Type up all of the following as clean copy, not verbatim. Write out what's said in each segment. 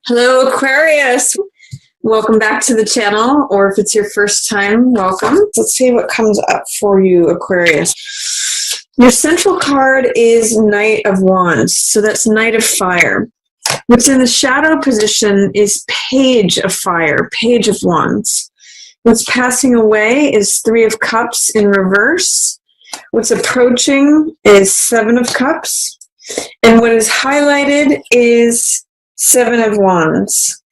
Hello, Aquarius. Welcome back to the channel, or if it's your first time, welcome. Let's see what comes up for you, Aquarius. Your central card is Knight of Wands, so that's Knight of Fire. What's in the shadow position is Page of Fire, Page of Wands. What's passing away is Three of Cups in reverse. What's approaching is Seven of Cups. And what is highlighted is Seven of Wands.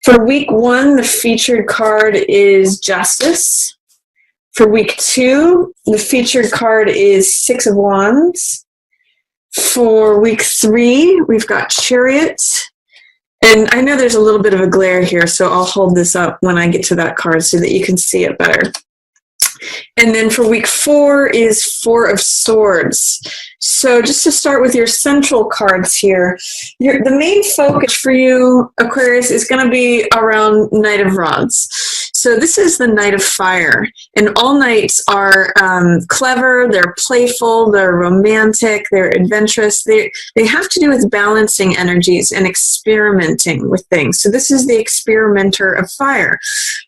For week 1, the featured card is Justice. For week 2, the featured card is Six of Wands. For week 3, we've got Chariot. And I know there's a little bit of a glare here, so I'll hold this up when I get to that card so that you can see it better. And then for week 4 is Four of Swords. So just to start with your central cards here, the main focus for you, Aquarius, is going to be around Knight of Rods. So this is the Knight of Fire. And all knights are clever, they're playful, they're romantic, they're adventurous. They have to do with balancing energies and experimenting with things. So this is the experimenter of fire.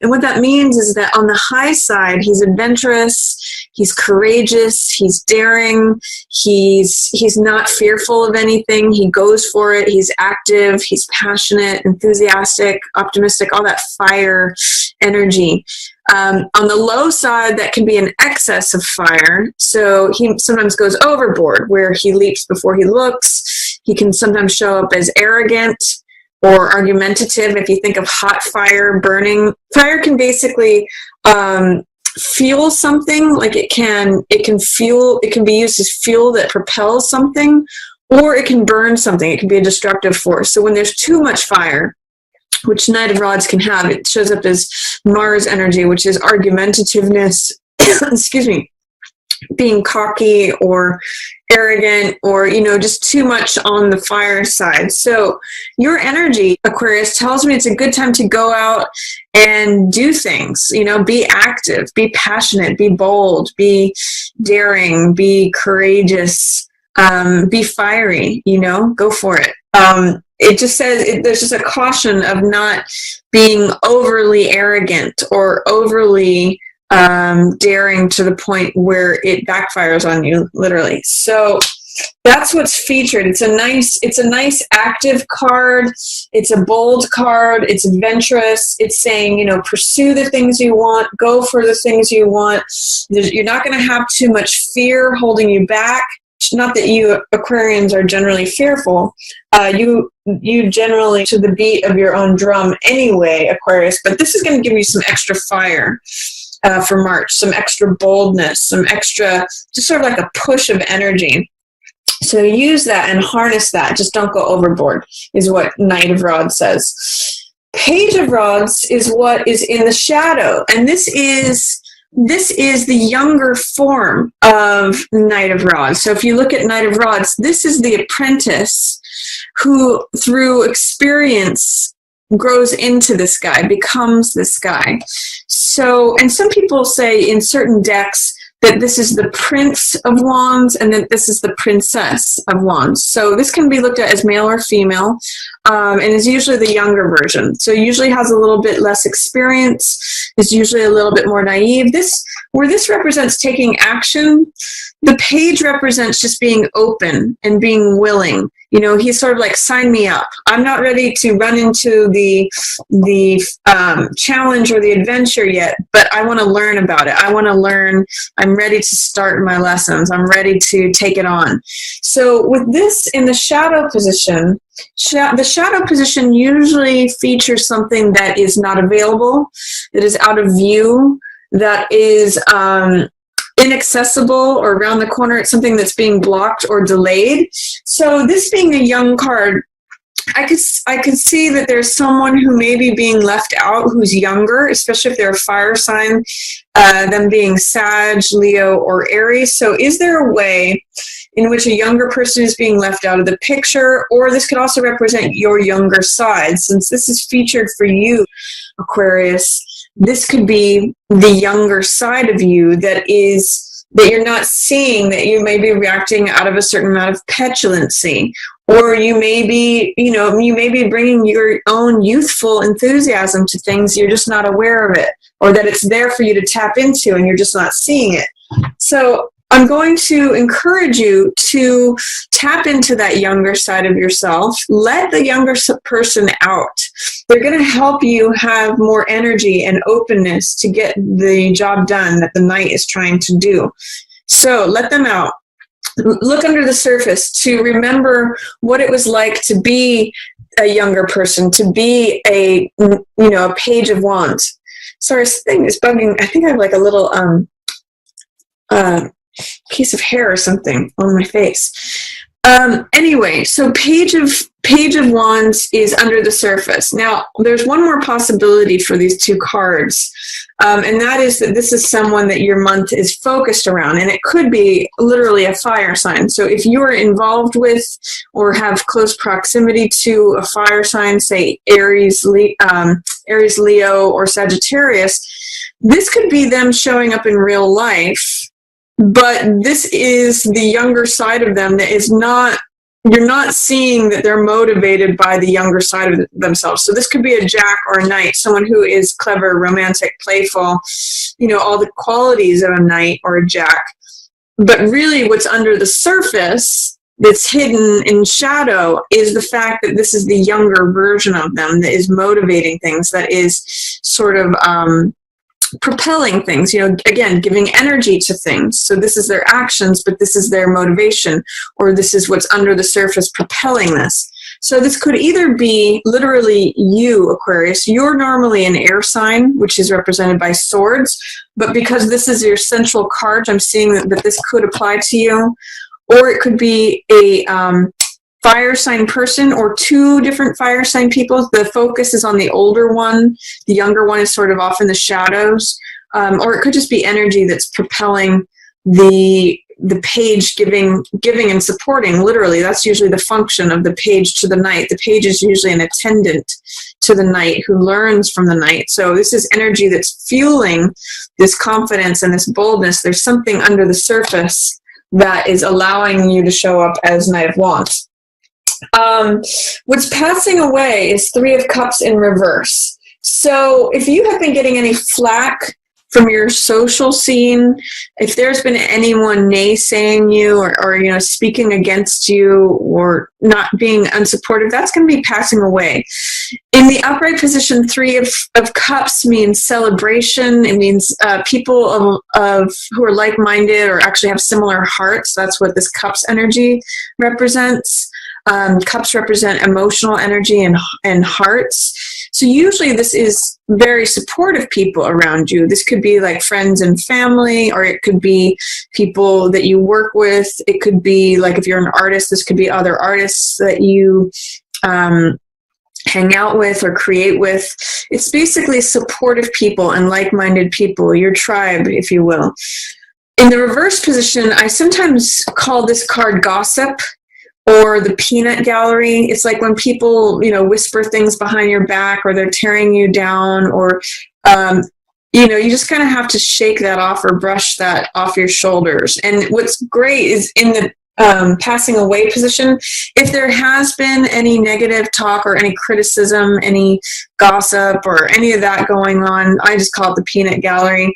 And what that means is that on the high side, he's adventurous, he's courageous, he's daring, he's not fearful of anything, he goes for it, he's active, he's passionate, enthusiastic, optimistic, all that fire energy. On the low side, that can be an excess of fire, so he sometimes goes overboard, where he leaps before he looks. He can sometimes show up as arrogant or argumentative. If you think of hot fire burning, fire can basically fuel something, like it can be used as fuel that propels something, or it can burn something. It can be a destructive force. So when there's too much fire, which Knight of Rods can have, it shows up as Mars energy, which is argumentativeness, excuse me, being cocky or arrogant, or, just too much on the fire side. So your energy, Aquarius, tells me it's a good time to go out and do things, be active, be passionate, be bold, be daring, be courageous, be fiery, go for it. It just says there's just a caution of not being overly arrogant or overly daring to the point where it backfires on you, literally. So that's what's featured. It's a nice active card. It's a bold card. It's adventurous. It's saying, pursue the things you want, go for the things you want. You're not going to have too much fear holding you back. Not that you Aquarians are generally fearful. You generally to the beat of your own drum anyway, Aquarius, but this is going to give you some extra fire for March, some extra boldness, some extra, just sort of like a push of energy. So use that and harness that. Just don't go overboard, is what Knight of Rods says. Page of Rods is what is in the shadow, and this is the younger form of Knight of Rods. So if you look at Knight of Rods, this is the apprentice who, through experience, grows into this guy, becomes this guy. So, and some people say in certain decks that this is the Prince of Wands and that this is the Princess of Wands. So this can be looked at as male or female, and is usually the younger version. So usually has a little bit less experience, is usually a little bit more naive. Where this represents taking action, the page represents just being open and being willing. He's sort of like, sign me up. I'm not ready to run into the challenge or the adventure yet, but I want to learn about it. I want to learn. I'm ready to start my lessons. I'm ready to take it on. So with this in the shadow position, the shadow position usually features something that is not available, that is out of view, that is inaccessible or around the corner. It's something that's being blocked or delayed. So this being a young card, I could see that there's someone who may be being left out who's younger, especially if they're a fire sign, them being Sag, Leo, or Aries. So is there a way in which a younger person is being left out of the picture? Or this could also represent your younger side. Since this is featured for you, Aquarius, this could be the younger side of you that is that you're not seeing, that you may be reacting out of a certain amount of petulancy, or you may be, you may be bringing your own youthful enthusiasm to things, you're just not aware of it, or that it's there for you to tap into and you're just not seeing it. So I'm going to encourage you to tap into that younger side of yourself. Let the younger person out. They're going to help you have more energy and openness to get the job done that the Knight is trying to do. So let them out. Look under the surface to remember what it was like to be a younger person, to be a Page of Wands. Sorry, this thing is bugging. I think I have like a little piece of hair or something on my face. Anyway, so Page of Wands is under the surface. Now, there's one more possibility for these two cards, and that is that this is someone that your month is focused around, and it could be literally a fire sign. So if you're involved with or have close proximity to a fire sign, say Aries, Leo, or Sagittarius, this could be them showing up in real life. But this is the younger side of them that is not, you're not seeing that they're motivated by the younger side of themselves. So this could be a Jack or a Knight, someone who is clever, romantic, playful, all the qualities of a Knight or a Jack. But really what's under the surface that's hidden in shadow is the fact that this is the younger version of them that is motivating things, that is sort of propelling things, again, giving energy to things. So this is their actions, but this is their motivation, or this is what's under the surface propelling this. So this could either be literally you, Aquarius. You're normally an air sign, which is represented by swords, but because this is your central card, I'm seeing that this could apply to you. Or it could be a fire sign person, or two different fire sign people. The focus is on the older one. The younger one is sort of off in the shadows. Or it could just be energy that's propelling the page, giving and supporting. Literally, that's usually the function of the page to the Knight. The page is usually an attendant to the Knight who learns from the Knight. So this is energy that's fueling this confidence and this boldness. There's something under the surface that is allowing you to show up as Knight of Wands. What's passing away is Three of Cups in reverse. So if you have been getting any flack from your social scene, if there's been anyone naysaying you or speaking against you or not being unsupportive, that's going to be passing away. In the upright position, Three of Cups means celebration. It means people of who are like-minded or actually have similar hearts. That's what this Cups energy represents. Cups represent emotional energy and hearts. So usually this is very supportive people around you. This could be like friends and family, or it could be people that you work with. It could be like, if you're an artist, this could be other artists that you hang out with or create with. It's basically supportive people and like-minded people, your tribe, if you will. In the reverse position, I sometimes call this card gossip, or the peanut gallery. It's like when people, whisper things behind your back, or they're tearing you down, or, you just kind of have to shake that off or brush that off your shoulders. And what's great is in the passing away position, if there has been any negative talk or any criticism, any gossip or any of that going on, I just call it the peanut gallery.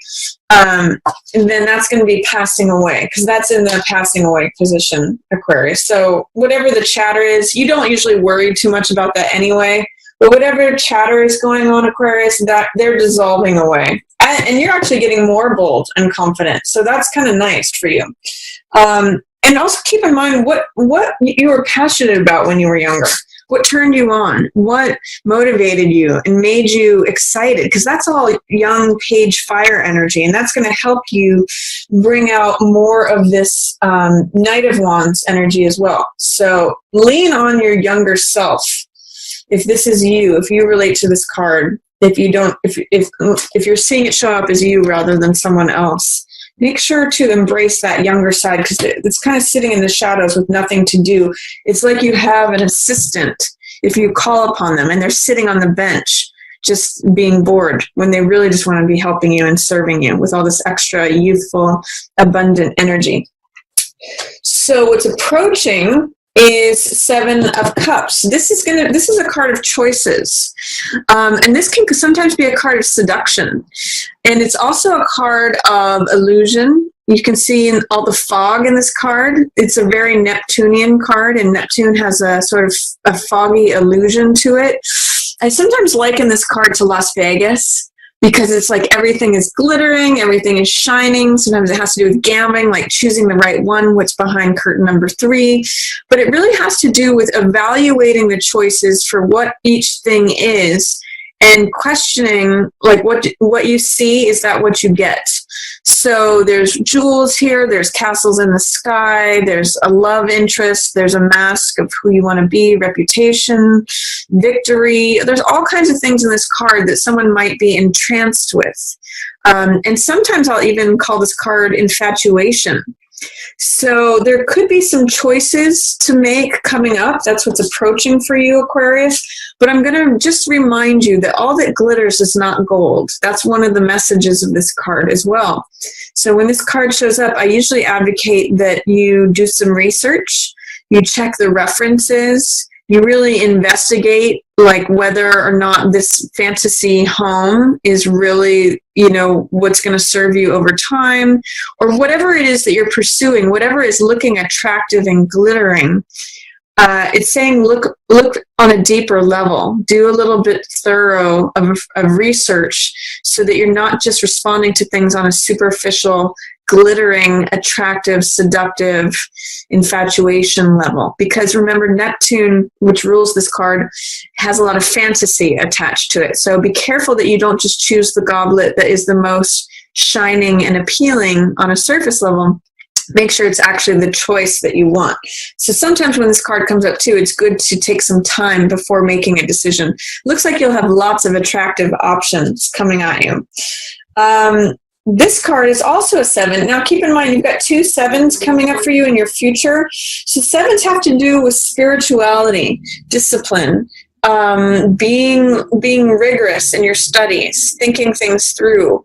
And then that's going to be passing away, because that's in the passing away position, Aquarius. So whatever the chatter is, you don't usually worry too much about that anyway. But whatever chatter is going on, Aquarius, that they're dissolving away. And you're actually getting more bold and confident. So that's kind of nice for you. And also keep in mind what you were passionate about when you were younger. What turned you on? What motivated you and made you excited? Because that's all young page fire energy, and that's going to help you bring out more of this Knight of Wands energy as well. So lean on your younger self. If this is you, if you relate to this card, if you don't, if you're seeing it show up as you rather than someone else, make sure to embrace that younger side, because it's kind of sitting in the shadows with nothing to do. It's like you have an assistant if you call upon them, and they're sitting on the bench just being bored when they really just want to be helping you and serving you with all this extra youthful, abundant energy. So what's approaching is Seven of Cups. This is a card of choices. And this can sometimes be a card of seduction. And it's also a card of illusion. You can see in all the fog in this card. It's a very Neptunian card, and Neptune has a sort of a foggy illusion to it. I sometimes liken this card to Las Vegas, because it's like everything is glittering, everything is shining. Sometimes it has to do with gambling, like choosing the right one, what's behind curtain number 3. But it really has to do with evaluating the choices for what each thing is and questioning, like, what you see, is that what you get? So there's jewels here, there's castles in the sky, there's a love interest, there's a mask of who you want to be, reputation, victory. There's all kinds of things in this card that someone might be entranced with. And sometimes I'll even call this card infatuation. So there could be some choices to make coming up. That's what's approaching for you, Aquarius. But I'm going to just remind you that all that glitters is not gold. That's one of the messages of this card as well. So when this card shows up, I usually advocate that you do some research, you check the references, you really investigate, like, whether or not this fantasy home is really, you know, what's going to serve you over time, or whatever it is that you're pursuing, whatever is looking attractive and glittering. It's saying look on a deeper level, do a little bit thorough of research, so that you're not just responding to things on a superficial, glittering, attractive, seductive infatuation level. Because remember, Neptune, which rules this card, has a lot of fantasy attached to it. So be careful that you don't just choose the goblet that is the most shining and appealing on a surface level. Make sure it's actually the choice that you want. So sometimes when this card comes up too, it's good to take some time before making a decision. Looks like you'll have lots of attractive options coming at you. This card is also a 7. Now keep in mind, you've got 2 7s coming up for you in your future. So 7s have to do with spirituality, discipline, being rigorous in your studies, thinking things through,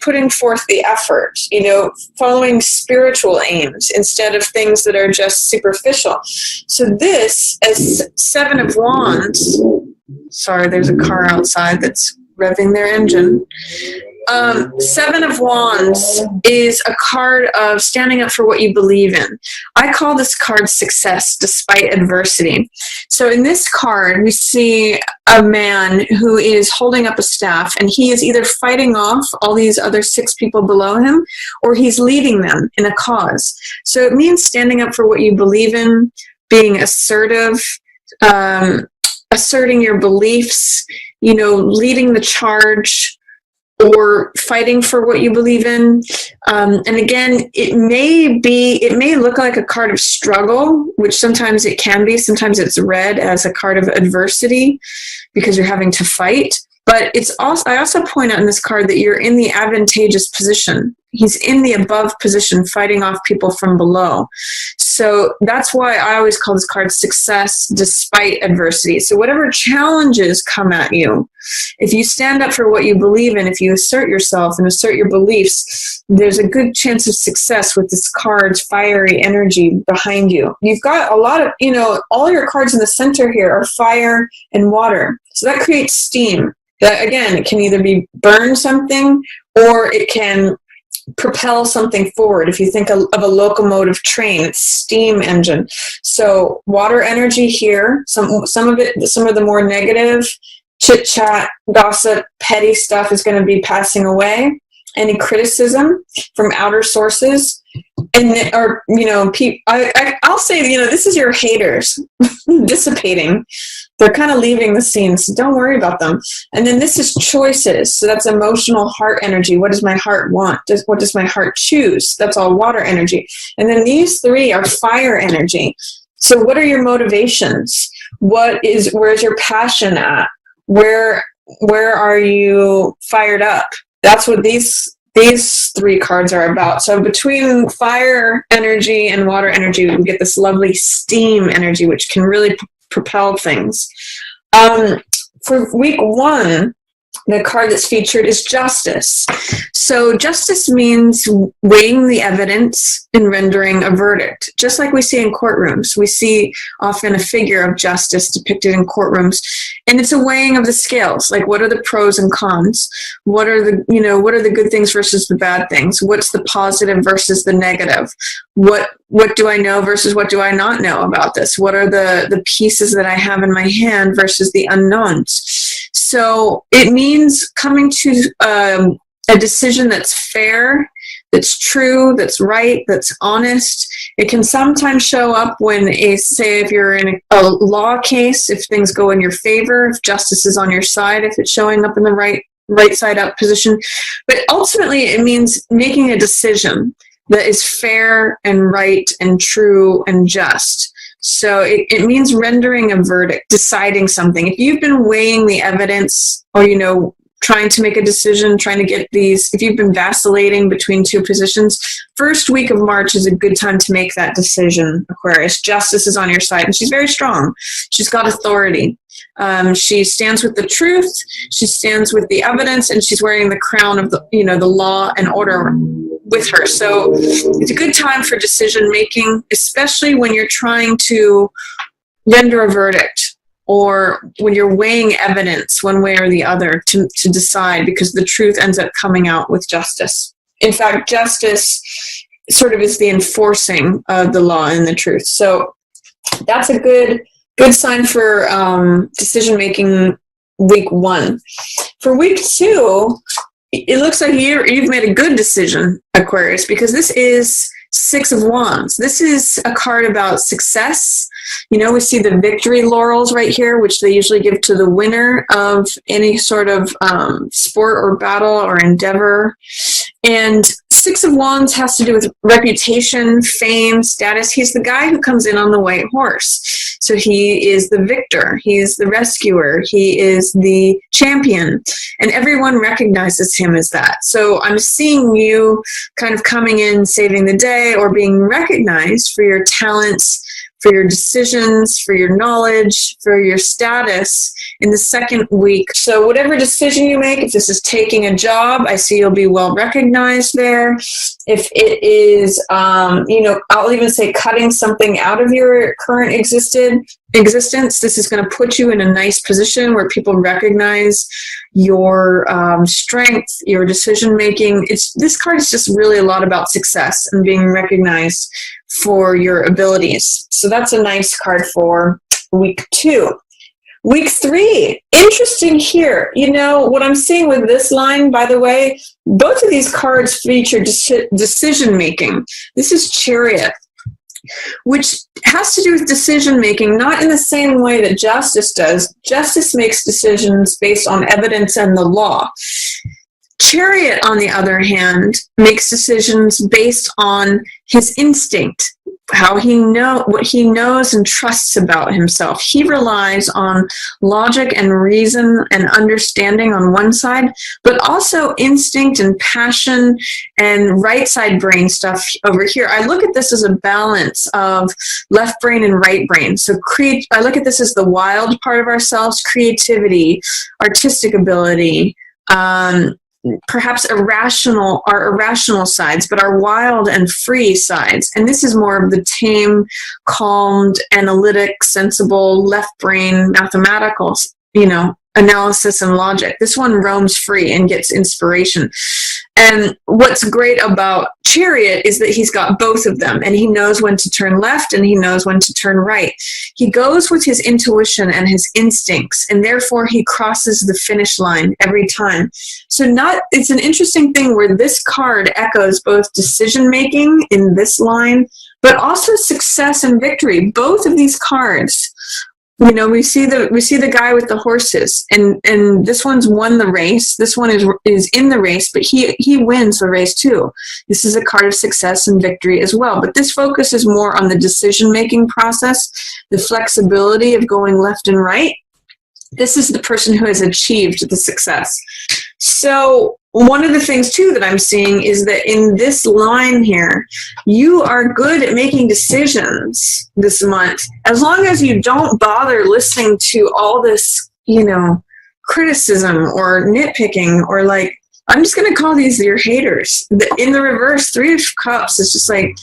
putting forth the effort, you know, following spiritual aims instead of things that are just superficial. So this, as 7 of Wands, sorry, there's a car outside that's revving their engine. 7 of Wands is a card of standing up for what you believe in. I call this card success despite adversity. So in this card, we see a man who is holding up a staff, and he is either fighting off all these other 6 people below him, or he's leading them in a cause. So it means standing up for what you believe in, being assertive, asserting your beliefs, you know, leading the charge, or fighting for what you believe in. And again, it may look like a card of struggle, which sometimes it can be. Sometimes it's read as a card of adversity because you're having to fight. But it's also, I also point out in this card that you're in the advantageous position. He's in the above position, fighting off people from below. So that's why I always call this card success despite adversity. So whatever challenges come at you, if you stand up for what you believe in, if you assert yourself and assert your beliefs, there's a good chance of success with this card's fiery energy behind you. You've got a lot of, you know, all your cards in the center here are fire and water. So that creates steam. That, again, it can either be burn something, or it can propel something forward. If you think of a locomotive train, it's steam engine. So water energy here, some of the more negative chit chat, gossip, petty stuff is going to be passing away. Any criticism from outer sources, and, or, you know, I'll say, you know, this is your haters dissipating. They're kind of leaving the scene, so don't worry about them. And then this is choices. So that's emotional heart energy. What does my heart want? What does my heart choose? That's all water energy. And then these 3 are fire energy. So what are your motivations? Where's your passion at? Where are you fired up? That's what these 3 cards are about. So between fire energy and water energy, we get this lovely steam energy, which can really propel things. For week 1, the card that's featured is justice. So justice means weighing the evidence and rendering a verdict. Just like we see in courtrooms, we see often a figure of justice depicted in courtrooms, and it's a weighing of the scales. Like, what are the pros and cons? What are the good things versus the bad things? What's the positive versus the negative? What do I know versus what do I not know about this? What are the pieces that I have in my hand versus the unknowns? So it means coming to a decision that's fair, that's true, that's right, that's honest. It can sometimes show up when, if you're in a law case, if things go in your favor, if justice is on your side, if it's showing up in the right side up position. But ultimately, it means making a decision that is fair and right and true and just. So it means rendering a verdict, deciding something. If you've been weighing the evidence, or, trying to make a decision, trying to get if you've been vacillating between two positions, first week of March is a good time to make that decision, Aquarius. Justice is on your side, and she's very strong. She's got authority. She stands with the truth, she stands with the evidence, and she's wearing the crown of the law and order with her. So it's a good time for decision making, especially when you're trying to render a verdict, or when you're weighing evidence one way or the other to decide, because the truth ends up coming out with justice. In fact, justice sort of is the enforcing of the law and the truth. So that's a good sign for decision making week 1. For week 2, it looks like you've made a good decision, Aquarius, because this is 6 of Wands. This is a card about success. We see the victory laurels right here, which they usually give to the winner of any sort of sport or battle or endeavor. And 6 of Wands has to do with reputation, fame, status. He's the guy who comes in on the white horse. So he is the victor. He is the rescuer. He is the champion. And everyone recognizes him as that. So I'm seeing you kind of coming in, saving the day, or being recognized for your talents, for your decisions, for your knowledge, for your status in the second week. So whatever decision you make, if this is taking a job, I see you'll be well recognized there. If it is, I'll even say cutting something out of your current existence, this is going to put you in a nice position where people recognize your strength, your decision making. This card is just really a lot about success and being recognized for your abilities. So that's a nice card for week 2. Week 3, interesting here. What I'm seeing with this line, by the way, both of these cards feature decision making. This is Chariot, which has to do with decision making, not in the same way that justice does. Justice makes decisions based on evidence and the law. Chariot, on the other hand, makes decisions based on his instinct, what he knows and trusts about himself. He relies on logic and reason and understanding on one side, but also instinct and passion and right side brain stuff over here. I look at this as a balance of left brain and right brain. So I look at this as the wild part of ourselves, creativity, artistic ability, perhaps our irrational sides, but our wild and free sides. And this is more of the tame, calmed, analytic, sensible, left brain, mathematical, analysis and logic. This one roams free and gets inspiration. And what's great about Chariot is that he's got both of them, and he knows when to turn left and he knows when to turn right. He goes with his intuition and his instincts, and therefore he crosses the finish line every time. So it's an interesting thing where this card echoes both decision making in this line, but also success and victory. Both of these cards, we see the guy with the horses, and this one's won the race. This one is in the race, but he wins the race too. This is a card of success and victory as well. But this focuses more on the decision-making process, the flexibility of going left and right. This is the person who has achieved the success. So one of the things too that I'm seeing is that in this line here, you are good at making decisions this month, as long as you don't bother listening to all this, criticism or nitpicking, or like, I'm just going to call these your haters. In the reverse, Three of Cups is just like,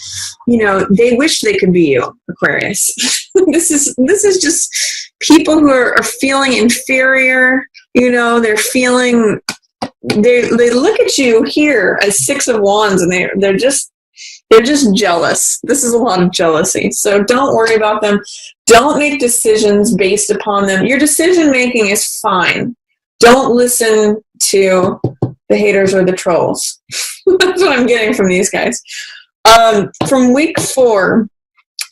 you know, they wish they could be you, Aquarius. This is just people who are feeling inferior. You know, they're feeling, they look at you here as Six of Wands, and they're just jealous. This is a lot of jealousy. So don't worry about them. Don't make decisions based upon them. Your decision making is fine. Don't listen to the haters or the trolls. That's what I'm getting from these guys. From week 4,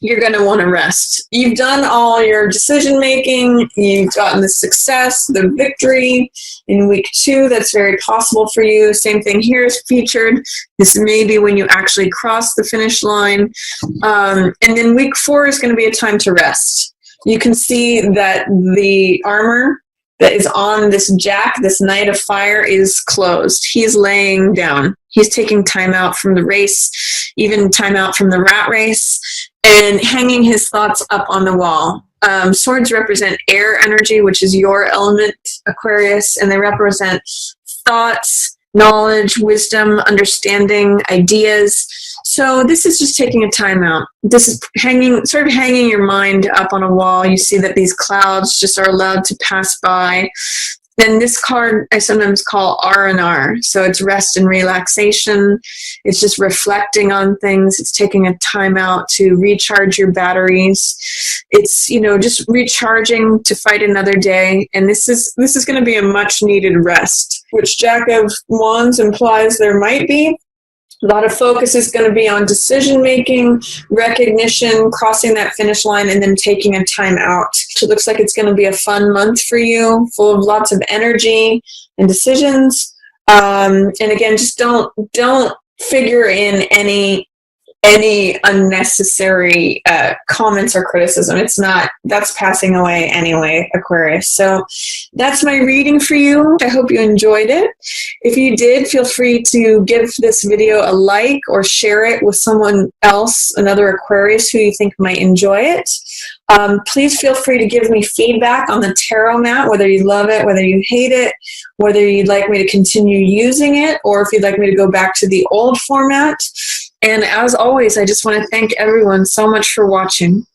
you're going to want to rest. You've done all your decision making. You've gotten the success, the victory. In week 2, that's very possible for you. Same thing here is featured. This may be when you actually cross the finish line. And then week 4 is going to be a time to rest. You can see that the armor that is on this Jack, this Knight of Fire, is closed. He's laying down. He's taking time out from the race, even time out from the rat race, and hanging his thoughts up on the wall. Swords represent air energy, which is your element, Aquarius, and they represent thoughts, knowledge, wisdom, understanding, ideas. So this is just taking a time out. This is sort of hanging your mind up on a wall. You see that these clouds just are allowed to pass by. Then this card I sometimes call R&R. So it's rest and relaxation. It's just reflecting on things. It's taking a time out to recharge your batteries. It's, you know, just recharging to fight another day. And this is going to be a much needed rest, which Jack of Wands implies there might be. A lot of focus is going to be on decision-making, recognition, crossing that finish line, and then taking a time out. So it looks like it's going to be a fun month for you, full of lots of energy and decisions. And again, just don't figure in any unnecessary comments or criticism. That's passing away anyway, Aquarius. So that's my reading for you. I hope you enjoyed it. If you did, feel free to give this video a like or share it with someone else, another Aquarius who you think might enjoy it. Please feel free to give me feedback on the tarot mat, whether you love it, whether you hate it, whether you'd like me to continue using it, or if you'd like me to go back to the old format. And as always, I just want to thank everyone so much for watching.